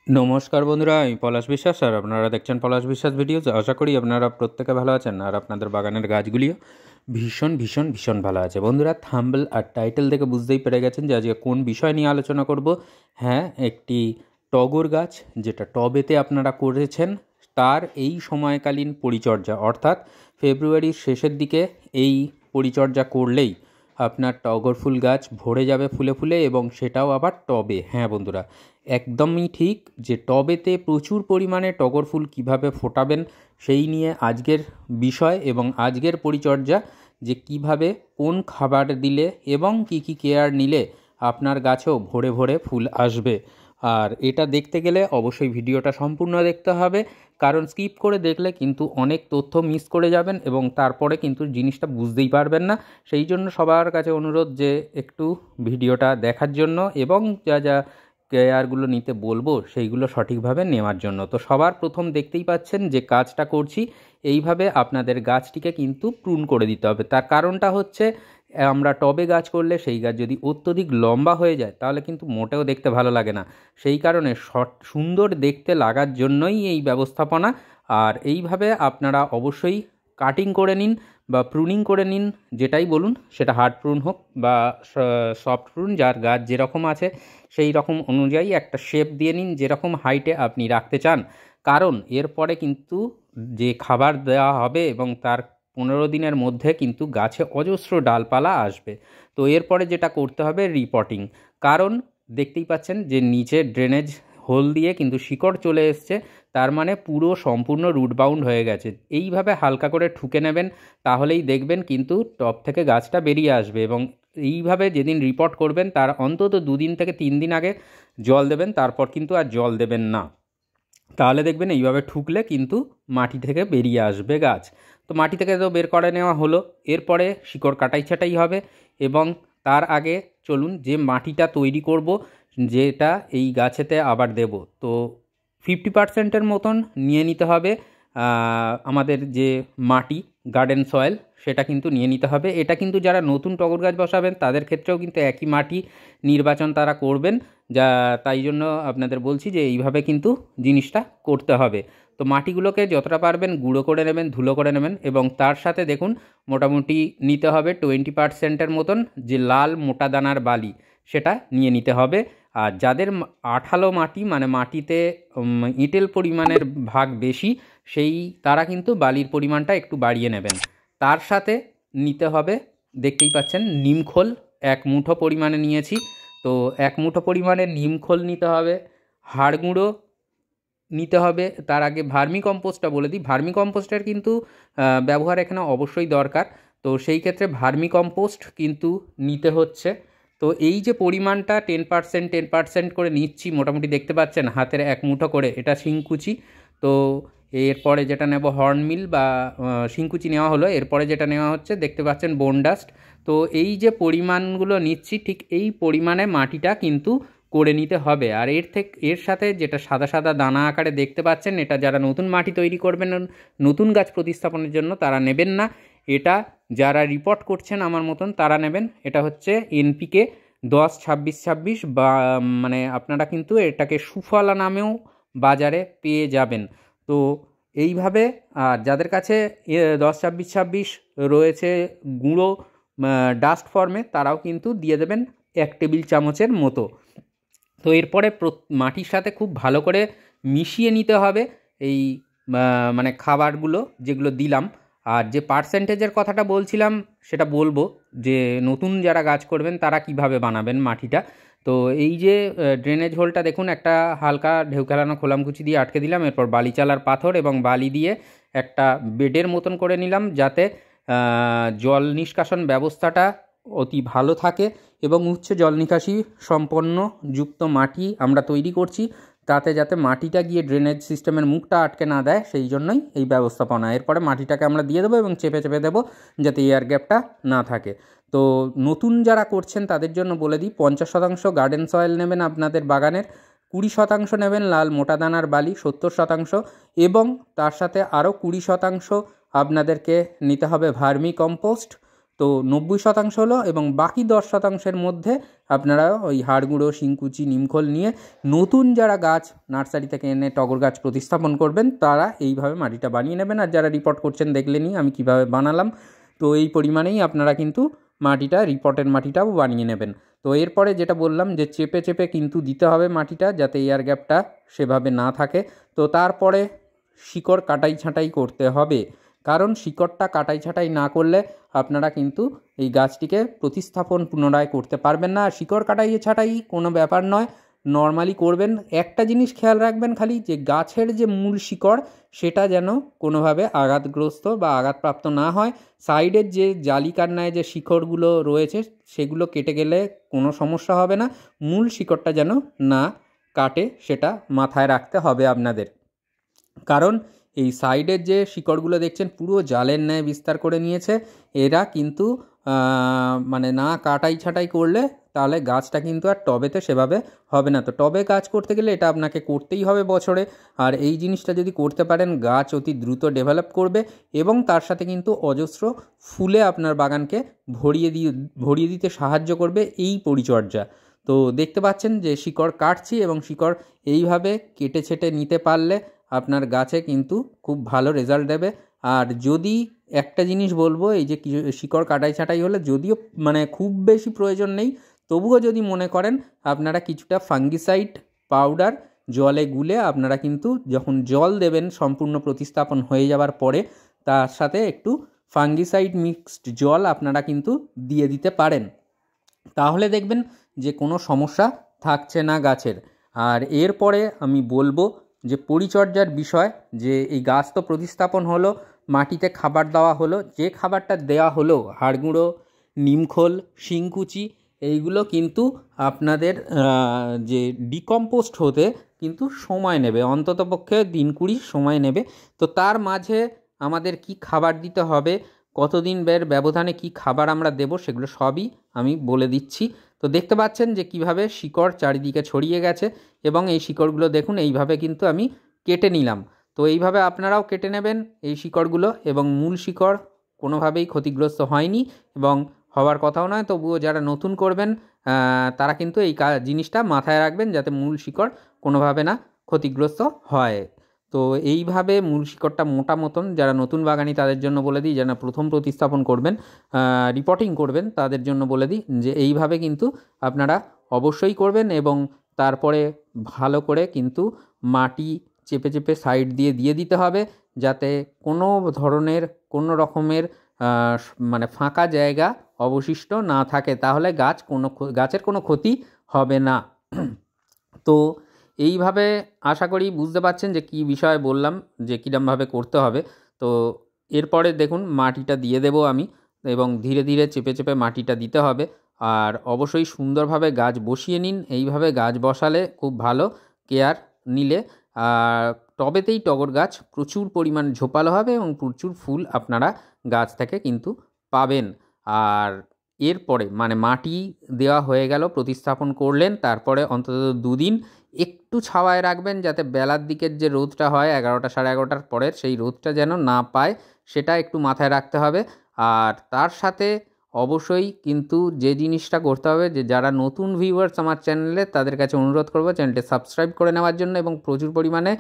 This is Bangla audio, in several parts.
নমস্কার বন্ধুরা, আমি পলাশ বিশ্বাস আর আপনারা দেখছেন পলাশ বিশ্বাস ভিডিওস। আশা করি আপনারা প্রত্যেকে ভালো আছেন আর আপনাদের বাগানের গাছগুলিও ভীষণ ভীষণ ভীষণ ভালো আছে। বন্ধুরা, থাম্বনেল আর টাইটেল দেখে বুঝতেই পেরে গেছেন যে আজকে কোন বিষয় নিয়ে আলোচনা করব। হ্যাঁ, একটি টগর গাছ যেটা টবেতে আপনারা করেছেন তার এই সময়কালীন পরিচর্যা, অর্থাৎ ফেব্রুয়ারির শেষের দিকে এই পরিচর্যা করলেই আপনার টগর ফুল গাছ ভরে যাবে ফুলে ফুলে, এবং সেটাও আবার টবে। হ্যাঁ বন্ধুরা, একদমই ঠিক যে টবেতে প্রচুর পরিমাণে টগর ফুল কীভাবে ফোটাবেন সেই নিয়ে আজকের বিষয় এবং আজকের পরিচর্যা, যে কিভাবে কোন খাবার দিলে এবং কি কি কেয়ার নিলে আপনার গাছেও ভরে ভরে ফুল আসবে। আর এটা দেখতে গেলে অবশ্যই ভিডিওটা সম্পূর্ণ দেখতে হবে, কারণ স্কিপ করে দেখলে কিন্তু অনেক তথ্য মিস করে যাবেন এবং তারপরে কিন্তু জিনিসটা বুঝতেই পারবেন না। সেই জন্য সবার কাছে অনুরোধ যে একটু ভিডিওটা দেখার জন্য এবং যা যা কেয়ারগুলো নিতে বলবো সেইগুলো সঠিকভাবে নেওয়ার জন্য। তো সবার প্রথম দেখতেই পাচ্ছেন যে কাজটা করছি এইভাবে আপনাদের গাছটিকে কিন্তু প্রুন করে দিতে হবে। তার কারণটা হচ্ছে, আমরা টবে গাছ করলে সেই গাছ যদি অত্যধিক লম্বা হয়ে যায় তাহলে কিন্তু মোটেও দেখতে ভালো লাগে না। সেই কারণে সুন্দর দেখতে লাগার জন্যই এই ব্যবস্থাপনা। আর এইভাবে আপনারা অবশ্যই কাটিং করে নিন বা প্রুনিং করে নিন, যেটাই বলুন, সেটা হার্ড প্রুন হোক বা সফট প্রুন, যার গাছ যেরকম আছে সেই রকম অনুযায়ী একটা শেপ দিয়ে নিন যেরকম হাইটে আপনি রাখতে চান। কারণ এরপরে কিন্তু যে খাবার দেওয়া হবে এবং তার 15 দিনের মধ্যে কিন্তু গাছে অজস্র ডালপালা আসবে। তো এরপরে যেটা করতে হবে রিপটিং। কারণ দেখতেই পাচ্ছেন যে নিচে ড্রেনেজ হোল দিয়ে কিন্তু শিকড় চলে এসছে, তার মানে পুরো সম্পূর্ণ রুট বাউন্ড হয়ে গেছে। এইভাবে হালকা করে ঠুকে নেবেন, তাহলেই দেখবেন কিন্তু টব থেকে গাছটা বেরিয়ে আসবে। এবং এইভাবে যেদিন রিপোর্ট করবেন তার অন্তত 2 দিন থেকে 3 দিন আগে জল দেবেন, তারপর কিন্তু আর জল দেবেন না। তাহলে দেখবেন এইভাবে ঠুকলে কিন্তু মাটি থেকে বেরিয়ে আসবে গাছ। তো মাটি থেকে তো বের করে নেওয়া হলো, এরপরে শিকড় কাটাই ছাটাই হবে। এবং তার আগে চলুন যে মাটিটা তৈরি করব, যেটা এই গাছেতে আবার দেব, তো 50%-এর মতন নিয়ে নিতে হবে। আমাদের যে মাটি, গার্ডেন সয়েল, সেটা কিন্তু নিয়ে নিতে হবে। এটা কিন্তু যারা নতুন টগর গাছ বসাবেন তাদের ক্ষেত্রেও কিন্তু একই মাটি নির্বাচন তারা করবেন। যা তাই জন্য আপনাদের বলছি যে এইভাবে কিন্তু জিনিসটা করতে হবে। তো মাটিগুলোকে যতটা পারবেন গুঁড়ো করে নেবেন, ধুলো করে নেবেন, এবং তার সাথে দেখুন মোটামুটি নিতে হবে 20%-এর মতন যে লাল মোটা দানার বালি, সেটা নিয়ে নিতে হবে। আর যাদের আঠালো মাটি, মানে মাটিতে এঁটেল পরিমাণের ভাগ বেশি, সেই তারা কিন্তু বালির পরিমাণটা একটু বাড়িয়ে নেবেন। তার সাথে নিতে হবে, দেখতেই পাচ্ছেন, নিমখোল 1 মুঠো পরিমাণে নিয়েছি। তো 1 মুঠো পরিমাণে নিমখোল নিতে হবে। হাড় গুঁড়ো নিতে হবে। তার আগে ভার্মি কম্পোস্টটা বলে দিই, ভার্মি কম্পোস্টের কিন্তু ব্যবহার এখানে অবশ্যই দরকার। তো সেই ক্ষেত্রে ভার্মি কম্পোস্ট কিন্তু নিতে হচ্ছে। তো এই যে পরিমাণটা 10% 10% করে নিচ্ছি, মোটামুটি দেখতে পাচ্ছেন হাতের 1 মুঠো করে, এটা শিংকুচি। তো এরপরে যেটা নেব হর্নমিল বা শিংকুচি নেওয়া হলো, এরপরে যেটা নেওয়া হচ্ছে দেখতে পাচ্ছেন বোনডাস্ট। তো এই যে পরিমাণগুলো নিচ্ছি ঠিক এই পরিমাণে মাটিটা কিন্তু করে নিতে হবে। আর এর সাথে যেটা সাদা সাদা দানা আকারে দেখতে পাচ্ছেন, এটা যারা নতুন মাটি তৈরি করবেন নতুন গাছ প্রতিস্থাপনের জন্য তারা নেবেন না। এটা যারা রিপোর্ট করছেন আমার মতন তারা নেবেন। এটা হচ্ছে এনপিকে 10-26-26, বা মানে আপনারা কিন্তু এটাকে সুফলা নামেও বাজারে পেয়ে যাবেন। তো এইভাবে, আর যাদের কাছে 10-26-26 রয়েছে গুঁড়ো ডাস্ট ফর্মে, তারাও কিন্তু দিয়ে দেবেন 1 টেবিল চামচের মতো। তো এরপরে মাটির সাথে খুব ভালো করে মিশিয়ে নিতে হবে এই মানে খাবারগুলো যেগুলো দিলাম। আর যে পার্সেন্টেজের কথাটা বলছিলাম সেটা বলবো, যে নতুন যারা গাছ করবেন তারা কিভাবে বানাবেন মাটিটা। তো এই যে ড্রেনেজ হোলটা দেখুন, একটা হালকা ঢেউ খেলানো খোলামকুচি দিয়ে আটকে দিলাম, এরপর বালি চালার পাথর এবং বালি দিয়ে একটা বেডের মতন করে নিলাম, যাতে জল নিষ্কাশন ব্যবস্থাটা অতি ভালো থাকে এবং উচ্চ জল নিকাশি সম্পন্ন যুক্ত মাটি আমরা তৈরি করছি, তাতে যাতে মাটিটা গিয়ে ড্রেনেজ সিস্টেমের মুখটা আটকে না দেয়, সেই জন্যই এই ব্যবস্থাপনা। এরপরে মাটিটাকে আমরা দিয়ে দেবো এবং চেপে চেপে দেবো যাতে এয়ার গ্যাপটা না থাকে। তো নতুন যারা করছেন তাদের জন্য বলে দিই, 50% গার্ডেন সয়েল নেবেন আপনাদের বাগানের, 20% নেবেন লাল মোটা দানার বালি, 70%, এবং তার সাথে আরও 20% আপনাদেরকে নিতে হবে ভার্মি কম্পোস্ট। তো তো 90% হলো, এবং বাকি 10%-এর মধ্যে আপনারা ওই হাড় গুঁড়ো, শিংকুচি, নিমখোল নিয়ে নতুন যারা গাছ নার্সারি থেকে এনে টগর গাছ প্রতিস্থাপন করবেন তারা এইভাবে মাটিটা বানিয়ে নেবেন। আর যারা রিপোর্ট করছেন দেখলেনই আমি কিভাবে বানালাম, তো এই পরিমাণেই আপনারা কিন্তু মাটিটা, রিপোর্টের মাটিটাও বানিয়ে নেবেন। তো এরপরে যেটা বললাম যে চেপে চেপে কিন্তু দিতে হবে মাটিটা, যাতে এয়ার গ্যাপটা সেভাবে না থাকে। তো তারপরে শিকড় কাটাই ছাঁটাই করতে হবে, কারণ শিকড়টা কাটাই ছাঁটাই না করলে আপনারা কিন্তু এই গাছটিকে প্রতিস্থাপন পুনরায় করতে পারবেন না। আর শিকড় কাটাই ছাঁটাই কোনো ব্যাপার নয়, নর্মালি করবেন। একটা জিনিস খেয়াল রাখবেন খালি, যে গাছের যে মূল শিকড় সেটা যেন কোনোভাবে আঘাতগ্রস্ত বা আঘাতপ্রাপ্ত না হয়। সাইডের যে জালি কান্নায় যে শিকড়গুলো রয়েছে সেগুলো কেটে গেলে কোনো সমস্যা হবে না, মূল শিকড়টা যেন না কাটে সেটা মাথায় রাখতে হবে আপনাদের। কারণ এই সাইডের যে শিকড়গুলো দেখছেন পুরো জালের ন্যায় বিস্তার করে নিয়েছে, এরা কিন্তু মানে না কাটাই ছাঁটাই করলে তাহলে গাছটা কিন্তু আর টবেতে সেভাবে হবে না। তো টবে গাছ করতে গেলে এটা আপনাকে করতেই হবে বছরে। আর এই জিনিসটা যদি করতে পারেন গাছ অতি দ্রুত ডেভেলপ করবে, এবং তার সাথে কিন্তু অজস্র ফুলে আপনার বাগানকে ভরিয়ে দিতে সাহায্য করবে এই পরিচর্যা। তো দেখতে পাচ্ছেন যে শিকড় কাটছি, এবং শিকড় এইভাবে কেটে ছেটে নিতে পারলে আপনার গাছে কিন্তু খুব ভালো রেজাল্ট দেবে। আর যদি একটা জিনিস বলবো, এই যে শিকড় কাটাই ছাঁটাই হলে যদিও মানে খুব বেশি প্রয়োজন নেই, তবুও যদি মনে করেন আপনারা কিছুটা ফাঙ্গিসাইড পাউডার জলে গুলে আপনারা কিন্তু যখন জল দেবেন সম্পূর্ণ প্রতিস্থাপন হয়ে যাওয়ার পরে, তার সাথে একটু ফাঙ্গিসাইড মিক্সড জল আপনারা কিন্তু দিয়ে দিতে পারেন। তাহলে দেখবেন যে কোনো সমস্যা থাকছে না গাছের। আর এরপরে আমি বলবো যে পরিচর্যার বিষয়, যে এই গাছ তো প্রতিস্থাপন হলো, মাটিতে খাবার দেওয়া হলো, যে খাবারটা দেওয়া হলো হাড় গুঁড়ো, নিমখোল, শিংকুচি, এইগুলো কিন্তু আপনাদের যে ডিকম্পোস্ট হতে কিন্তু সময় নেবে, অন্ততপক্ষে দিন-20 সময় নেবে। তো তার মাঝে আমাদের কি খাবার দিতে হবে, কতদিন ব্যবধানে কি খাবার আমরা দেব, সেগুলো সবই আমি বলে দিচ্ছি। তো দেখতে পাচ্ছেন যে কিভাবে শিকড় চারিদিকে ছড়িয়ে গেছে, এবং এই শিকড়গুলো দেখুন এইভাবে কিন্তু আমি কেটে নিলাম। তো এইভাবে আপনারাও কেটে নেবেন এই শিকড়গুলো, এবং মূল শিকড় কোনোভাবেই ক্ষতিগ্রস্ত হয়নি এবং হওয়ার কথাও নয়। তবুও যারা নতুন করবেন তারা কিন্তু এই জিনিসটা মাথায় রাখবেন, যাতে মূল শিকড় কোনোভাবে না ক্ষতিগ্রস্ত হয়। তো এইভাবে মূল শিকড়টা মোটা মতন, যারা নতুন বাগানি তাদের জন্য বলে দিই, যারা প্রথম প্রতিস্থাপন করবেন, রিপোর্টিং করবেন, তাদের জন্য বলে দিই যে এইভাবে কিন্তু আপনারা অবশ্যই করবেন। এবং তারপরে ভালো করে কিন্তু মাটি চেপে চেপে সাইড দিয়ে দিতে হবে, যাতে কোনো ধরনের কোনো রকমের মানে ফাঁকা জায়গা অবশিষ্ট না থাকে, তাহলে গাছের কোনো ক্ষতি হবে না। তো এইভাবে আশা করি বুঝতে পারছেন যে কী বিষয় বললাম, যে কীরকমভাবে করতে হবে। তো এরপরে দেখুন মাটিটা দিয়ে দেবো আমি, এবং ধীরে ধীরে চেপে চেপে মাটিটা দিতে হবে। আর অবশ্যই সুন্দরভাবে গাছ বসিয়ে নিন, এইভাবে গাছ বসালে খুব ভালো কেয়ার নিলে টবেতেই টগর গাছ প্রচুর পরিমাণ ঝোপালো হবে, এবং প্রচুর ফুল আপনারা গাছ থেকে কিন্তু পাবেন। আর এরপরে মানে মাটি দেওয়া হয়ে গেল, প্রতিস্থাপন করলেন, তারপরে অন্তত 2 দিন একটু ছাওয়ায় রাখবেন, যাতে বেলার দিকের যে রোদটা হয় 11টা সাড়ে 11টার পরের, সেই রোদটা যেন না পায় সেটা একটু মাথায় রাখতে হবে। আর তার সাথে অবশ্যই কিন্তু যে জিনিসটা করতে হবে, যে যারা নতুন ভিউয়ার্স আমার চ্যানেলে, তাদের কাছে অনুরোধ করব চ্যানেলটি সাবস্ক্রাইব করে নেওয়ার জন্য, এবং প্রচুর পরিমাণে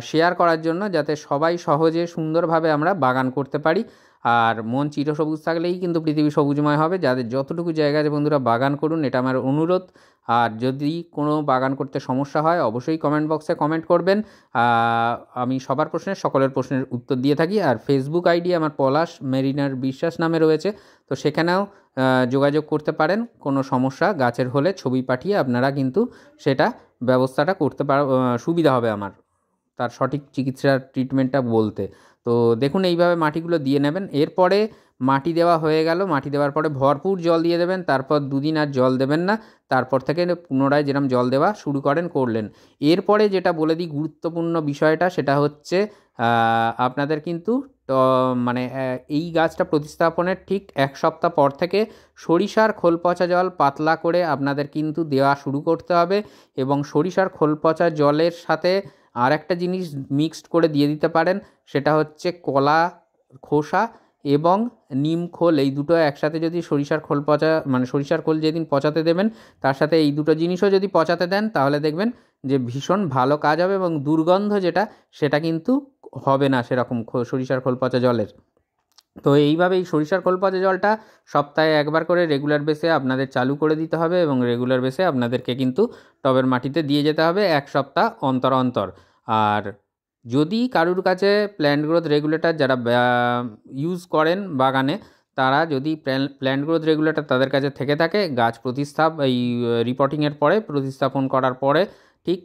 শেয়ার করার জন্য, যাতে সবাই সহজে সুন্দরভাবে আমরা বাগান করতে পারি। আর মন চিরসবুজ থাকলেই কিন্তু পৃথিবী সবুজময় হবে। যাদের যতটুকু জায়গা আছে বন্ধুরা বাগান করুন, এটা আমার অনুরোধ। আর যদি কোনো বাগান করতে সমস্যা হয় অবশ্যই কমেন্ট বক্সে কমেন্ট করবেন, আমি সবার প্রশ্নের সকলের প্রশ্নের উত্তর দিয়ে থাকি। আর ফেসবুক আইডি আমার পলাশ মেরিনার বিশ্বাস নামে রয়েছে, তো সেখানেও যোগাযোগ করতে পারেন। কোনো সমস্যা গাছের হলে ছবি পাঠিয়ে আপনারা কিন্তু সেটা ব্যবস্থাটা করতে সুবিধা হবে আমার তার সঠিক চিকিৎসার ট্রিটমেন্টটা বলতে। তো দেখুন এইভাবে মাটিগুলো দিয়ে নেবেন। এরপরে মাটি দেওয়া হয়ে গেল, মাটি দেওয়ার পরে ভরপুর জল দিয়ে দেবেন, তারপর 2 দিন আর জল দেবেন না, তারপর থেকে পুনরায় যেরকম জল দেওয়া শুরু করলেন। এরপরে যেটা বলে দিই গুরুত্বপূর্ণ বিষয়টা, সেটা হচ্ছে আপনাদের কিন্তু মানে এই গাছটা প্রতিস্থাপনের ঠিক 1 সপ্তাহ পর থেকে সরিষার খোল পচা জল পাতলা করে আপনাদের কিন্তু দেওয়া শুরু করতে হবে। এবং সরিষার খোল পচা জলের সাথে আর একটা জিনিস মিক্সড করে দিয়ে দিতে পারেন, সেটা হচ্ছে কলা খোসা এবং নিম খোল, এই দুটো একসাথে যদি সরিষার খোল পচা মানে সরিষার খোল যেদিন পচাতে দেবেন তার সাথে এই দুটো জিনিসও যদি পচাতে দেন তাহলে দেখবেন যে ভীষণ ভালো কাজ হবে এবং দুর্গন্ধ যেটা সেটা কিন্তু হবে না সেরকম সরিষার খোল পচা জলের। তো এইভাবে এই সরিষার খোল পচা জলটা সপ্তাহে একবার করে রেগুলার বেসে আপনাদের চালু করে দিতে হবে এবং রেগুলার বেসে আপনাদেরকে কিন্তু টবের মাটিতে দিয়ে যেতে হবে 1 সপ্তাহ অন্তর অন্তর। আর যদি কারুর কাছে প্ল্যান্ট গ্রোথ রেগুলেটর যারা ইউজ করেন বাগানে, তারা যদি প্ল্যান্ট গ্রোথ রেগুলেটর তাদের কাছে থেকে থাকে, গাছ এই রিপোর্টিংয়ের পরে প্রতিস্থাপন করার পরে ঠিক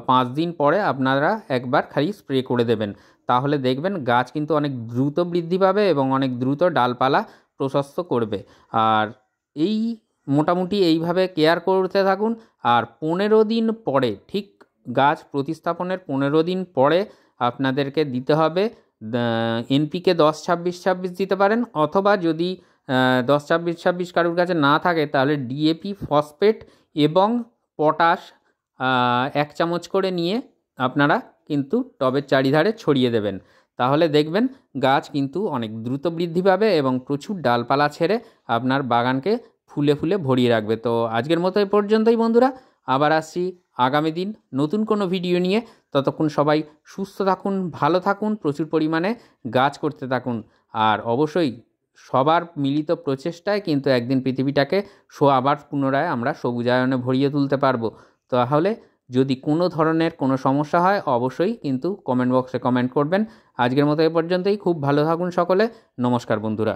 5 দিন পরে আপনারা একবার খালি স্প্রে করে দেবেন। তাহলে দেখবেন গাছ কিন্তু অনেক দ্রুত বৃদ্ধি পাবে এবং অনেক দ্রুত ডালপালা প্রশস্ত করবে। আর এই মোটামুটি এইভাবে কেয়ার করতে থাকুন। আর 15 দিন পরে, ঠিক গাছ প্রতিস্থাপনের 15 দিন পরে আপনাদেরকে দিতে হবে এনপিকে 10-26-26 দিতে পারেন, অথবা যদি 10-26-26 কারুর কাছে না থাকে তাহলে ডিএপি, ফসফেট এবং পটাশ 1 চামচ করে নিয়ে আপনারা কিন্তু টবের চারিধারে ছড়িয়ে দেবেন। তাহলে দেখবেন গাছ কিন্তু অনেক দ্রুত বৃদ্ধি পাবে এবং প্রচুর ডালপালা ছেড়ে আপনার বাগানকে ফুলে ফুলে ভরিয়ে রাখবে। তো আজকের মতো এই পর্যন্তই বন্ধুরা, আবার আসছি আগামী দিন নতুন কোনো ভিডিও নিয়ে। ততক্ষণ সবাই সুস্থ থাকুন, ভালো থাকুন, প্রচুর পরিমাণে গাছ করতে থাকুন। আর অবশ্যই সবার মিলিত প্রচেষ্টায় কিন্তু একদিন পৃথিবীটাকে আবার পুনরায় আমরা সবুজায়নে ভরিয়ে তুলতে পারবো। তাহলে যদি কোনো ধরনের কোনো সমস্যা হয় অবশ্যই কিন্তু কমেন্ট বক্সে কমেন্ট করবেন। আজকের মতো এ পর্যন্তই। খুব ভালো থাকুন সকলে। নমস্কার বন্ধুরা।